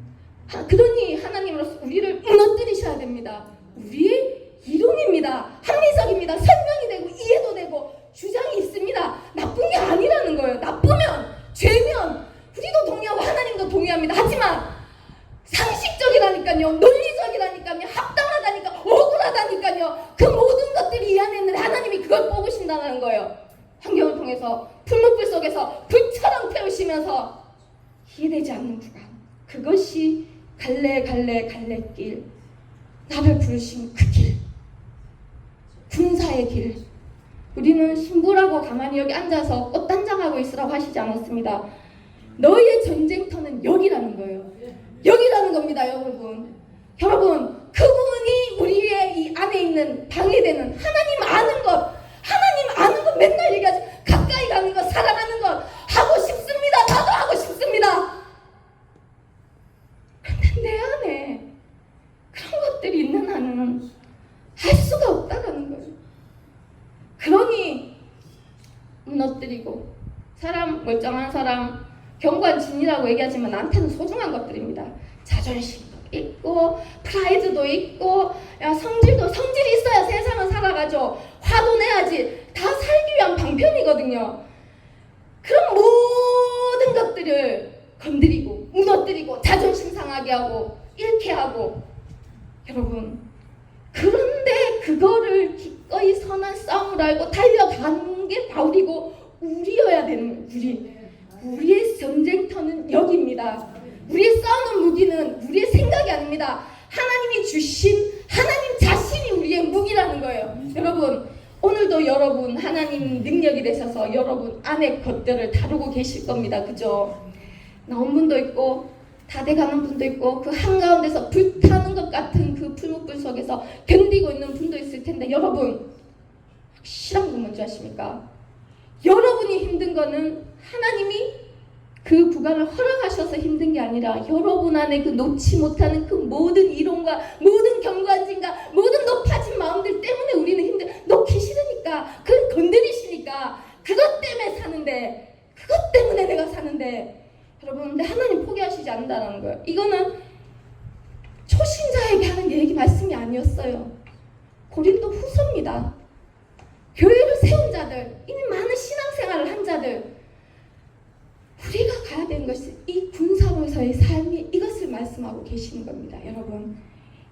그러니 하나님으로서 우리를 무너뜨리셔야 됩니다. 우리의 이론입니다. 합리적입니다. 설명이 되고 이해도 되고 주장이 있습니다. 나쁜 게 아니라는 거예요. 나쁘면, 죄면 우리도 동의하고 하나님도 동의합니다. 하지만 상식적이라니까요, 논리적이라니까요, 합당하다니까, 억울하다니까요, 그 모든 것들이 이 안에 있는데 하나님이 그걸 뽑으신다는 거예요. 속에서 풀무불 속에서 불처럼 태우시면서 이해되지 않는 구간, 그것이 갈래길, 나를 부르신 그 길, 군사의 길. 우리는 신부라고 가만히 여기 앉아서 꽃단장하고 있으라고 하시지 않았습니다. 너희의 전쟁터는 여기라는 거예요. 여기라는 겁니다, 여러분. 여러분, 그분이 우리의 이 안에 있는 방해되는 하나님 아는 것 맨날 얘기하죠. 가까이 가는 것, 사랑하는 것 하고 싶습니다. 나도 하고 싶습니다. 그런데 내 안에 그런 것들이 있는 한은 할 수가 없다라는 거예요. 그러니 무너뜨리고, 사람, 멀쩡한 사람, 경관진이라고 얘기하지만 나한테는 소중한 것들입니다. 자존심도 있고 프라이드도 있고, 성질이 있어야 세상은 살아가죠. 화도 내야지. 다 살기 위한 방편이거든요. 그런 모든 것들을 건드리고 무너뜨리고 자존심 상하게 하고 잃게 하고, 여러분, 그런데 그거를 기꺼이 선한 싸움을 알고 달려가는 게 바울이고 우리여야 되는 거예요. 우리의 전쟁터는 여기입니다. 우리의 싸우는 무기는 우리의 생각이 아닙니다. 하나님이 주신 하나님 자신이 우리의 무기라는 거예요. 여러분, 오늘도 여러분 하나님 능력이 되셔서 여러분 안의 것들을 다루고 계실 겁니다. 그죠? 나온 분도 있고 다 돼가는 분도 있고, 그 한가운데서 불타는 것 같은 그 풀무불 속에서 견디고 있는 분도 있을 텐데, 여러분 확실한 건 뭔지 아십니까? 여러분이 힘든 거는 하나님이 그 구간을 허락하셔서 힘든 게 아니라 여러분 안에 그 놓지 못하는 그 모든 이론과 모든 경관진과 모든 높아진 마음들 때문에 우리는 놓기 싫으니까, 그걸 건드리시니까, 그것 때문에 사는데, 그것 때문에 내가 사는데, 여러분, 근데 하나님 포기하시지 않는다는 거예요. 이거는 초신자에게 하는 얘기 말씀이 아니었어요. 고린도 후서입니다. 교회를 세운 자들, 이미 많은 신앙생활을 한 자들, 우리가 가야 되는 것이 이 군사로서의 삶이 이것을 말씀하고 계시는 겁니다. 여러분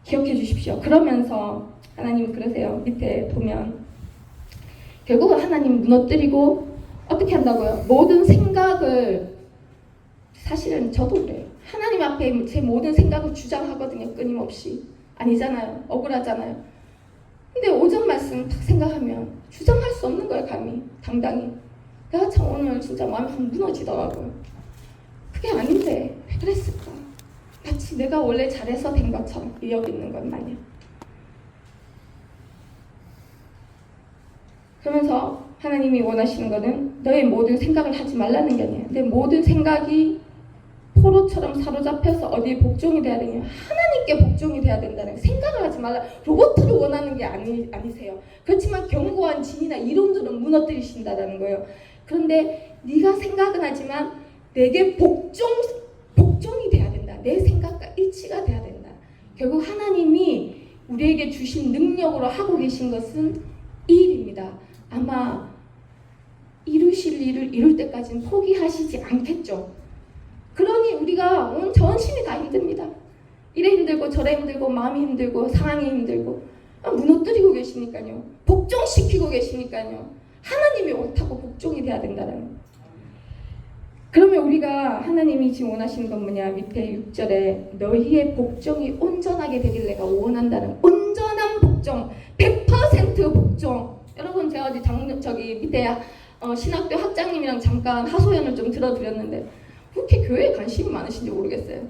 기억해 주십시오. 그러면서 하나님은 그러세요. 밑에 보면 결국은 하나님 무너뜨리고 어떻게 한다고요? 모든 생각을, 사실은 저도 그래요. 하나님 앞에 제 모든 생각을 주장하거든요. 끊임없이. 아니잖아요. 억울하잖아요. 근데 오전 말씀 딱 생각하면 주장할 수 없는 거예요. 감히 당당히. 내가 참 오늘 진짜 마음이 확 무너지더라고요. 그게 아닌데 왜 그랬을까? 마치 내가 원래 잘해서 된 것처럼 여기 있는 것 마냥. 그러면서 하나님이 원하시는 거는 너의 모든 생각을 하지 말라는 게 아니에요. 내 모든 생각이 포로처럼 사로잡혀서 어디에 복종이 돼야 되냐? 하나님께 복종이 돼야 된다는 거예요. 생각을 하지 말라. 로봇을 원하는 게 아니세요. 그렇지만 견고한 진이나 이론들은 무너뜨리신다는 거예요. 그런데 네가 생각은 하지만 내게 복종이 돼야 된다. 내 생각과 일치가 돼야 된다. 결국 하나님이 우리에게 주신 능력으로 하고 계신 것은 이 일입니다. 아마 이루실 일을 이룰 때까지는 포기하시지 않겠죠. 그러니 우리가 온 전신이 다 힘듭니다. 이래 힘들고 저래 힘들고 마음이 힘들고 상황이 힘들고 무너뜨리고 계시니까요. 복종시키고 계시니까요. 하나님이 옳다고 복종이 돼야 된다는. 그러면 우리가 하나님이 지금 원하시는 건 뭐냐? 밑에 6절에 너희의 복종이 온전하게 되길 내가 원한다는 온전한 복종, 100% 복종. 여러분 제가 어제 저기 밑에 신학교 학장님이랑 잠깐 하소연을 좀 들어드렸는데 왜 이렇게 교회에 관심이 많으신지 모르겠어요.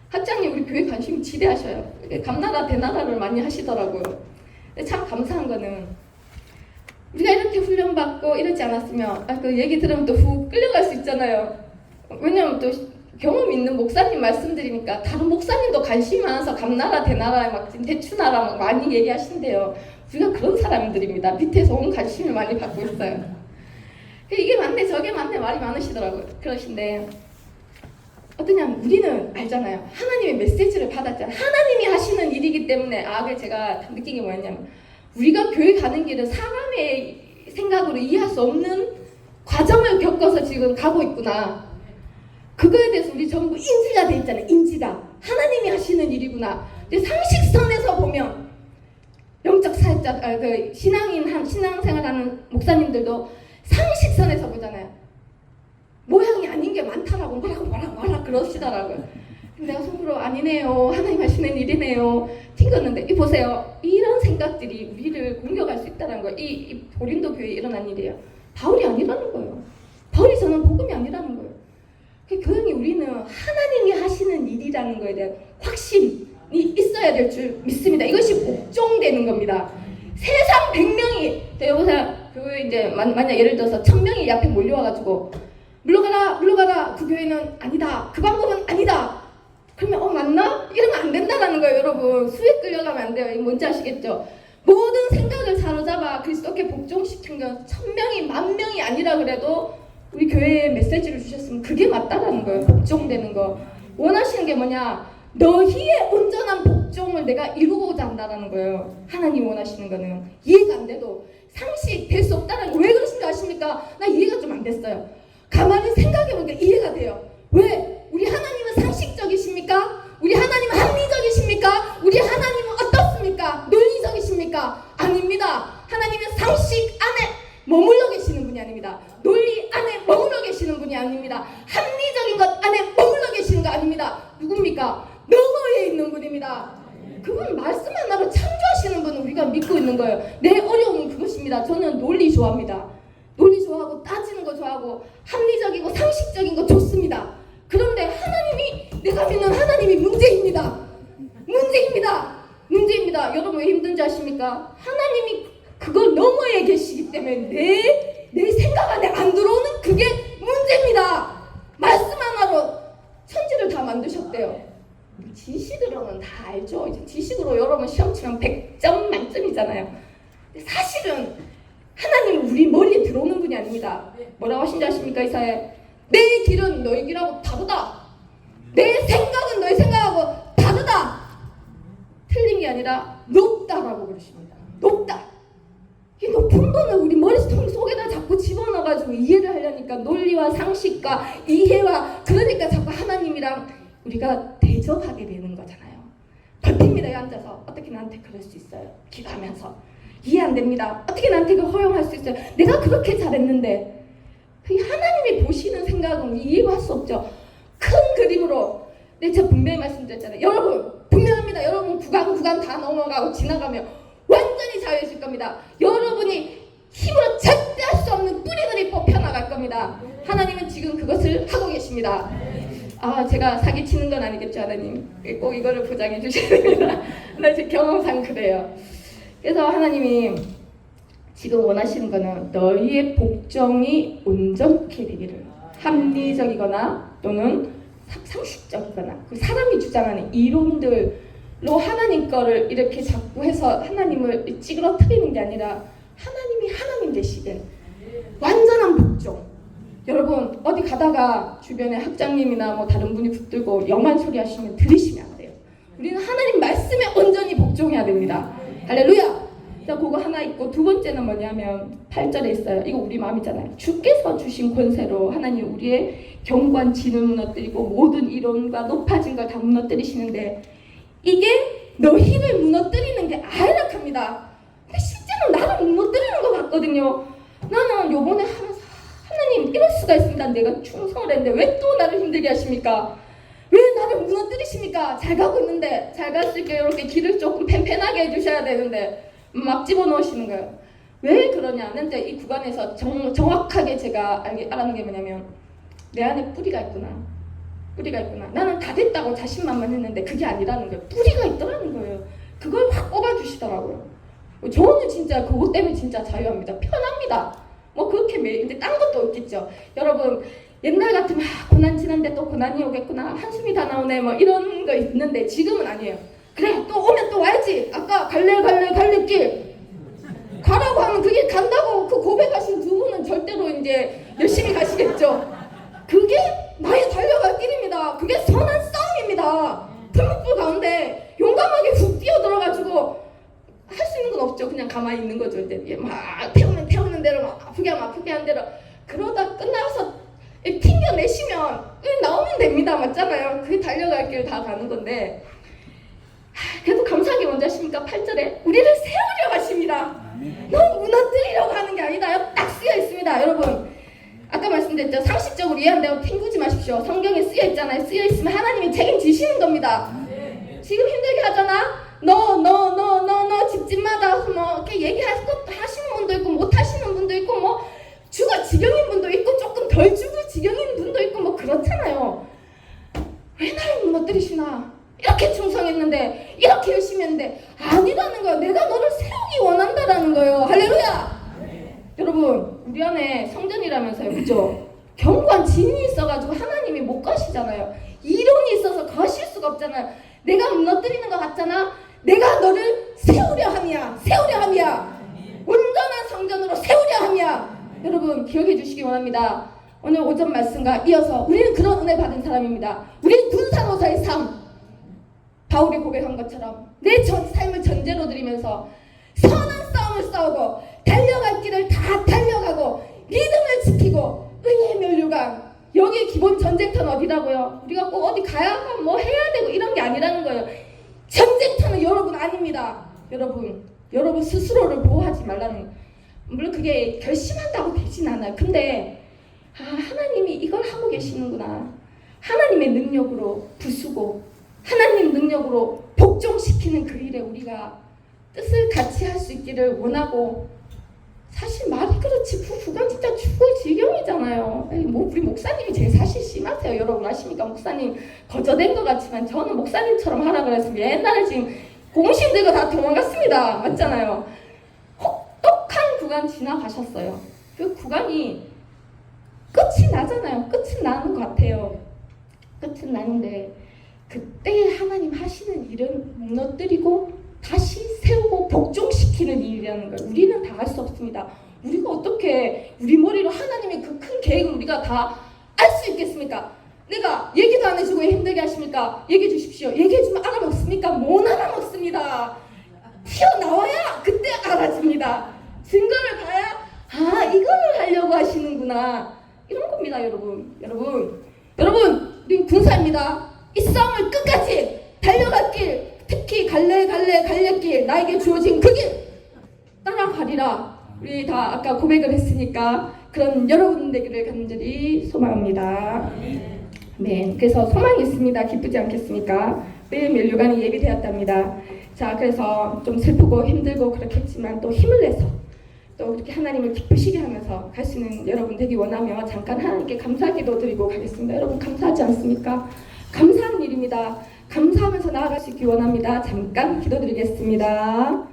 학장님 우리 교회 관심이 지대하셔요. 감나라 대나라를 많이 하시더라고요. 참 감사한 거는 우리가 이렇게 훈련받고 이러지 않았으면 그 얘기 들으면 또 훅 끌려갈 수 있잖아요. 왜냐면 또 경험 있는 목사님 말씀드리니까 다른 목사님도 관심이 많아서 감나라 대나라 막 대추나라 막 많이 얘기하신대요. 우리가 그런 사람들입니다. 밑에서 온 관심을 많이 받고 있어요. 이게 맞네 저게 맞네 말이 많으시더라고요. 그러신데 어떠냐면 우리는 알잖아요. 하나님의 메시지를 받았잖아요. 하나님이 하시는 일이기 때문에 그게 제가 느낀 게 뭐였냐면 우리가 교회 가는 길은 사람의 생각으로 이해할 수 없는 과정을 겪어서 지금 가고 있구나. 그거에 대해서 우리 전부 인지가 돼 있잖아요. 인지가. 하나님이 하시는 일이구나. 근데 상식선에서 보면 영적 사역자, 신앙생활하는 목사님들도 상식선에서 보잖아요. 모양이 아닌 게 많다라고 뭐라 그러시더라고요. 내가 속으로 아니네요. 하나님 하시는 일이네요. 튕겼는데 이 보세요. 이런 생각들이 우리를 공격할 수 있다는 거예요. 이 고린도 교회에 일어난 일이에요. 바울이 아니라는 거예요. 바울이 전한 복음이 아니라는 거예요. 교양이 우리는 하나님이 하시는 일이라는 거에 대한 확신이 있어야 될 줄 믿습니다. 이것이 복종되는 겁니다. 세상 100명이 여보세요. 교회 이제 만약 예를 들어서 1000명이 이 앞에 몰려와가지고 물러가라 그 교회는 아니다, 그 방법은 아니다, 그러면 맞나? 이러면 안 된다는 거예요. 여러분 수에 끌려가면 안 돼요. 이거 뭔지 아시겠죠? 모든 생각을 사로잡아 그리스도께 복종시킨 건 1000명이 10,000명이 아니라 그래도 우리 교회에 메시지를 주셨으면 그게 맞다라는 거예요. 복종되는 거. 원하시는 게 뭐냐? 너희의 온전한 복종을 내가 이루고자 한다라는 거예요. 하나님 원하시는 거는 이해가 안 돼도 상식 될 수 없다는 거. 왜 그러신 줄 아십니까? 나 이해가 좀 안 됐어요. 가만히 생각해보니까 이해가 돼요. 왜? 우리 하나님은 상식적이십니까? 우리 하나님은 합리적이십니까? 우리 하나님은 어떻습니까? 논리적이십니까? 아닙니다. 하나님은 상식 안에 머물러 계시는 분이 아닙니다. 논리 안에 머물러 계시는 분이 아닙니다. 합리적인 것 안에 머물러 계시는 거 아닙니다. 누굽니까? 너머에 있는 분입니다. 그분 말씀 하나로 창조하시는 분은 우리가 믿고 있는 거예요. 내 어려움은 그것입니다. 저는 논리 좋아합니다. 논리 좋아하고 따지는 거 좋아하고 합리적이고 상식적인 거 좋습니다. 그런데 하나님이, 내가 믿는 하나님이 문제입니다. 문제입니다. 여러분 왜 힘든지 아십니까? 하나님이 그걸 너머에 계시기 때문에 내 생각 안에 안 들어오는 그게 문제입니다. 말씀 하나로 천지를 다 만드셨대요. 지식으로는 다 알죠. 이제 지식으로 여러분 시험 치면 100점 만점이잖아요. 사실은 하나님은 우리 머리에 들어오는 분이 아닙니다. 뭐라고 하신지 아십니까? 이사야에 내 길은 너희 길하고 다르다. 내 생각은 너희 생각하고 다르다. 틀린 게 아니라 높다라고 그러십니다. 높다. 이 높은 거는 우리 머릿속 속에다 자꾸 집어넣어가지고 이해를 하려니까 논리와 상식과 이해와 그러니까 자꾸 하나님이랑 우리가 대적하게 되는 거잖아요. 버팁니다. 앉아서 어떻게 나한테 그럴 수 있어요? 기도하면서 이해 안 됩니다. 어떻게 나한테 그걸 허용할 수 있어요? 내가 그렇게 잘했는데. 하나님이 보시는 생각은 이해할 수 없죠. 큰 그림으로 제가 분명히 말씀드렸잖아요. 여러분 분명합니다. 여러분 구간 다 넘어가고 지나가면 완전히 자유해질 겁니다. 여러분이 힘으로 절대 할 수 없는 뿌리들이 뽑혀나갈 겁니다. 하나님은 지금 그것을 하고 계십니다. 제가 사기치는 건 아니겠죠. 하나님 꼭 이거를 보장해 주셔야 됩니다. 나 지금 경험상 그래요. 그래서 하나님이 지금 원하시는 거는 너희의 복종이 온전케 되기를, 합리적이거나 또는 상식적이거나 그 사람이 주장하는 이론들로 하나님 거를 이렇게 자꾸 해서 하나님을 찌그러뜨리는 게 아니라 하나님이 하나님 되시는 완전한 복종. 여러분 어디 가다가 주변에 학장님이나 뭐 다른 분이 붙들고 영한 소리 하시면 들으시면 안 돼요. 우리는 하나님 말씀에 온전히 복종해야 됩니다. 할렐루야. 자, 그거 하나 있고 두 번째는 뭐냐면 8절에 있어요. 이거 우리 마음이잖아요. 주께서 주신 권세로 하나님 우리의 경관 진을 무너뜨리고 모든 이론과 높아진 걸 다 무너뜨리시는데 이게 너희를 무너뜨리는 게 아이락합니다. 근데 실제로 나를 무너뜨리는 것 같거든요. 나는 요번에 하면서 하나님 이럴 수가 있습니다. 내가 충성을 했는데 왜 또 나를 힘들게 하십니까? 왜 나를 무너뜨리십니까? 잘 가고 있는데 잘 갔을 때 이렇게 길을 조금 팽팽하게 해주셔야 되는데 막 집어넣으시는 거예요. 왜 그러냐는데 이 구간에서 정확하게 제가 알아는 게 뭐냐면 내 안에 뿌리가 있구나. 나는 다 됐다고 자신만만했는데 그게 아니라는 거예요. 뿌리가 있더라는 거예요. 그걸 확 꼽아주시더라고요. 저는 진짜 그것 때문에 진짜 자유합니다. 편합니다. 뭐 그렇게 근데 딴 것도 있겠죠. 여러분 옛날 같으면 고난 지난데 또 고난이 오겠구나. 한숨이 다 나오네. 뭐 이런 거 있는데 지금은 아니에요. 그래 또 오면 또 와야지. 아까 갈래 길 가라고 하면 그게 간다고 그 고백하신 두 분은 절대로 이제 열심히 가시겠죠. 그게 나의 달려갈 길입니다. 그게 선한 싸움입니다. 들목불 가운데 용감하게 훅 뛰어들어가지고 할 수 있는 건 없죠. 그냥 가만히 있는 거죠. 이제 막 태우는 대로 막 아프게 하면 아프게 한 대로 그러다 끝나서 튕겨내시면 나오면 됩니다. 맞잖아요. 그게 달려갈 길 다 가는 건데 그래도 감사하게 먼저 하십니까? 8절에 우리를 세우려 하십니다. 너무 무너뜨리려고 하는 게 아니다. 딱 쓰여 있습니다. 여러분 있잖아요. 쓰여 있으면 하나님이 책임지시는 겁니다. 지금 힘들게 하잖아. 너 집집마다 뭐 이렇게 하시는 분도 있고 못 하시는 분도 있고 뭐 죽을 지경인 분도 있고 조금 덜 죽을 지경인 분도 있고 뭐 그렇잖아요. 왜 나를 무너뜨리시나? 이렇게 충성했는데 이렇게 열심히 했는데 아니라는 거예요. 내가 너를 세우기 원한다라는 거예요. 할렐루야. 여러분 우리 안에 성전이라면서요. 그죠? 견고한 진이 있어가지고 하나님이 못 가시잖아요. 이론이 있어서 가실 수가 없잖아요. 내가 무너뜨리는 것 같잖아. 내가 너를 세우려 함이야. 온전한 성전으로 세우려 함이야. 여러분 기억해 주시기 원합니다. 오늘 오전 말씀과 이어서 우리는 그런 은혜 받은 사람입니다. 우리는 군사로서의 삶, 바울이 고백한 것처럼 내 삶을 전제로 드리면서 선한 싸움을 싸우고 달려갈 길을 다 달려가고 믿음을 지키고 은혜의 면류관. 여기에 기본 전쟁터는 어디라고요? 우리가 꼭 어디 가야 뭐 해야 되고 이런 게 아니라는 거예요. 전쟁터는 여러분 아닙니다. 여러분 스스로를 보호하지 말라는. 물론 그게 결심한다고 되진 않아요. 근데 하나님이 이걸 하고 계시는구나. 하나님의 능력으로 부수고 하나님 능력으로 복종시키는 그 일에 우리가 뜻을 같이 할 수 있기를 원하고. 사실 말이 그렇지 부부가 진짜 죽을 지경이잖아요. 뭐 우리 목사님이 제일 사실 심하세요. 여러분 아십니까? 목사님 거저된 것 같지만 저는 목사님처럼 하라 그랬으면 옛날에 지금 공신 들고 다 도망갔습니다. 맞잖아요. 혹독한 구간 지나가셨어요. 그 구간이 끝이 나잖아요. 끝은 나는 것 같아요. 끝은 나는데 그때 하나님 하시는 일은 무너뜨리고 다시 세우고 복종시키는 일이라는 걸 우리는 다 할 수 없습니다. 우리가 어떻게 우리 머리로 하나님의 그 큰 계획을 우리가 다 알 수 있겠습니까? 내가 얘기도 안 해주고 왜 힘들게 하십니까? 얘기해 주십시오. 얘기해주면 알아먹습니까? 못 알아먹습니다. 튀어나와야 그때 알아집니다. 증거를 봐야 이거를 하려고 하시는구나. 이런 겁니다. 여러분 우리 군사입니다. 이 싸움을 끝까지 달려갈 길, 특히 갈래길 나에게 주어진 그 길 따라가리라. 우리 다 아까 고백을 했으니까 그런 여러분 되기를 간절히 소망합니다. 네, 그래서 소망이 있습니다. 기쁘지 않겠습니까? 매일 면류관이 예비되었답니다. 자, 그래서 좀 슬프고 힘들고 그렇겠지만 또 힘을 내서 또 그렇게 하나님을 기쁘시게 하면서 갈 수 있는 여러분 되기 원하며 잠깐 하나님께 감사기도 드리고 가겠습니다. 여러분 감사하지 않습니까? 감사한 일입니다. 감사하면서 나아갈 수 있기 원합니다. 잠깐 기도드리겠습니다.